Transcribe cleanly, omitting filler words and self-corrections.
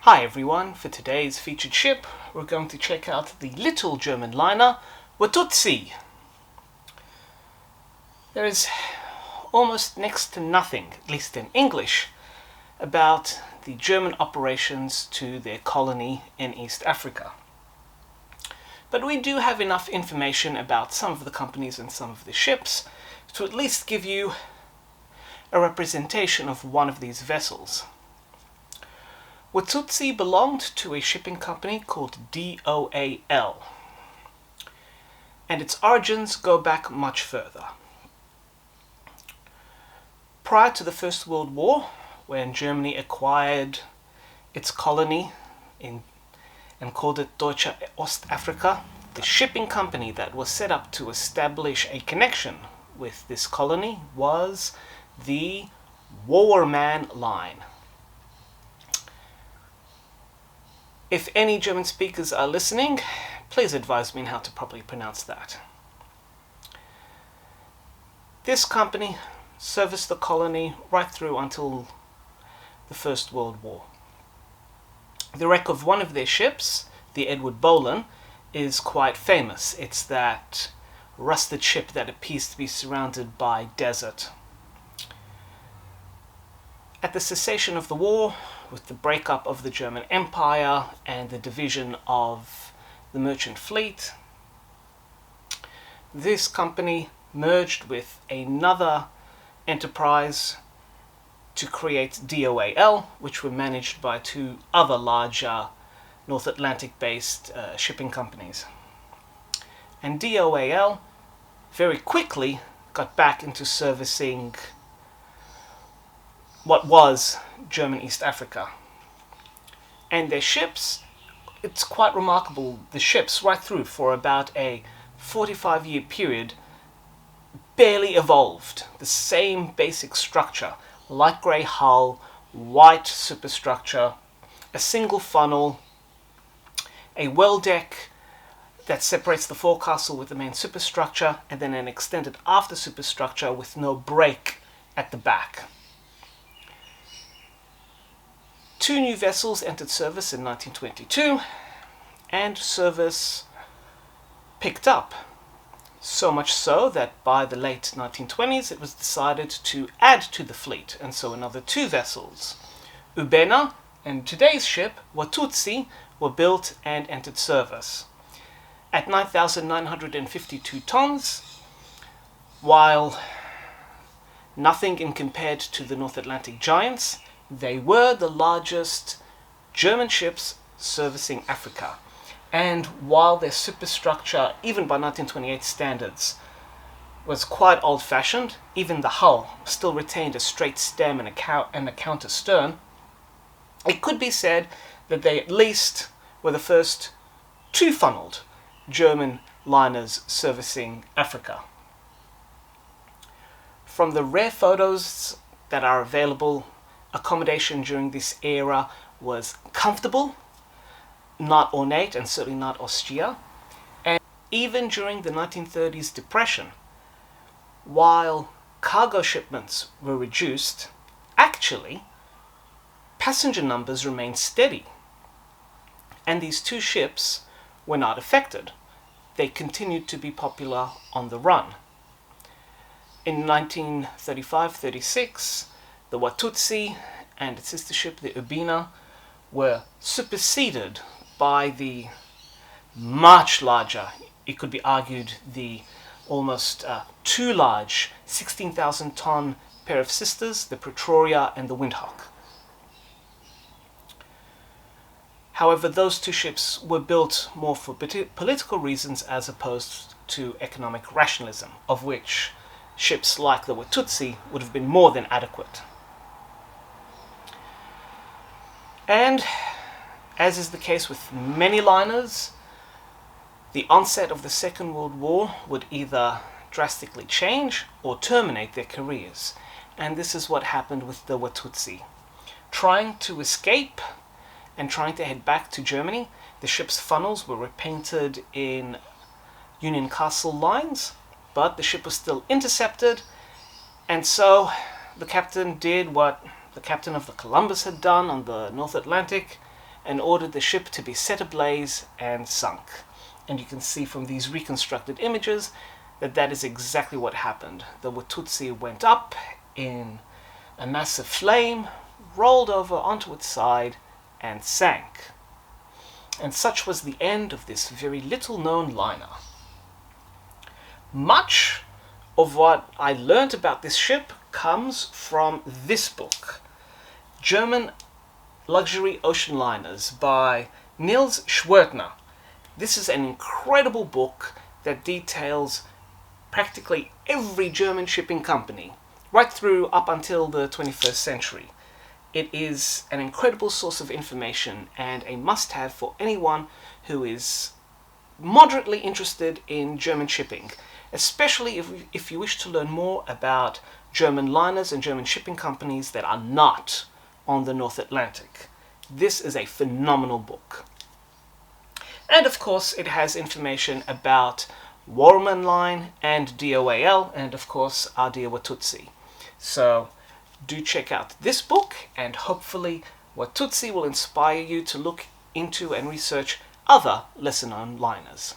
Hi everyone, for today's featured ship we're going to check out the little German liner Watussi. There is almost next to nothing, at least in English, about the German operations to their colony in East Africa. But we do have enough information about some of the companies and some of the ships to at least give you a representation of one of these vessels. Watussi belonged to a shipping company called DOAL, and its origins go back much further. Prior to the First World War, when Germany acquired its colony and called it Deutsche Ostafrika, the shipping company that was set up to establish a connection with this colony was the Warman Line. If any German speakers are listening, please advise me on how to properly pronounce that. This company serviced the colony right through until the First World War. The wreck of one of their ships, the Edward Bolen, is quite famous. It's that rusted ship that appears to be surrounded by desert. At the cessation of the war, with the breakup of the German Empire and the division of the merchant fleet, this company merged with another enterprise to create DOAL, which were managed by two other larger North Atlantic-based shipping companies. And DOAL very quickly got back into servicing what was German East Africa. And their ships, it's quite remarkable, the ships right through for about a 45-year period barely evolved. The same basic structure, light grey hull, white superstructure, a single funnel, a well deck that separates the forecastle with the main superstructure, and then an extended after superstructure with no break at the back. Two new vessels entered service in 1922, and service picked up. So much so that by the late 1920s it was decided to add to the fleet, and so another two vessels, Ubena and today's ship, Watussi, were built and entered service. At 9,952 tons, while nothing in compared to the North Atlantic giants, they were the largest German ships servicing Africa. And while their superstructure, even by 1928 standards, was quite old-fashioned, even the hull still retained a straight stem and a counter stern, it could be said that they at least were the first two-funneled German liners servicing Africa. From the rare photos that are available, accommodation during this era was comfortable, not ornate, and certainly not austere. And even during the 1930s depression, while cargo shipments were reduced, actually passenger numbers remained steady. And these two ships were not affected. They continued to be popular on the run. In 1935-36, the Watussi and its sister ship, the Ubena, were superseded by the much larger, it could be argued, the almost too large 16,000-ton pair of sisters, the Pretoria and the Windhoek. However, those two ships were built more for political reasons as opposed to economic rationalism, of which ships like the Watussi would have been more than adequate. And, as is the case with many liners, the onset of the Second World War would either drastically change or terminate their careers. And this is what happened with the Watussi. Trying to escape and trying to head back to Germany, the ship's funnels were repainted in Union Castle lines, but the ship was still intercepted, and so the captain did what the captain of the Columbus had done on the North Atlantic, and ordered the ship to be set ablaze and sunk. And you can see from these reconstructed images that that is exactly what happened. The Watussi went up in a massive flame, rolled over onto its side, and sank. And such was the end of this very little known liner. Much of what I learnt about this ship comes from this book, German Luxury Ocean Liners by Niels Schwertner. This is an incredible book that details practically every German shipping company, right through up until the 21st century. It is an incredible source of information and a must-have for anyone who is moderately interested in German shipping, especially if you wish to learn more about German liners and German shipping companies that are not on the North Atlantic. This is a phenomenal book. And of course it has information about Warman Line and DOAL, and of course our dear Watussi. So do check out this book, and hopefully Watussi will inspire you to look into and research other lesser known liners.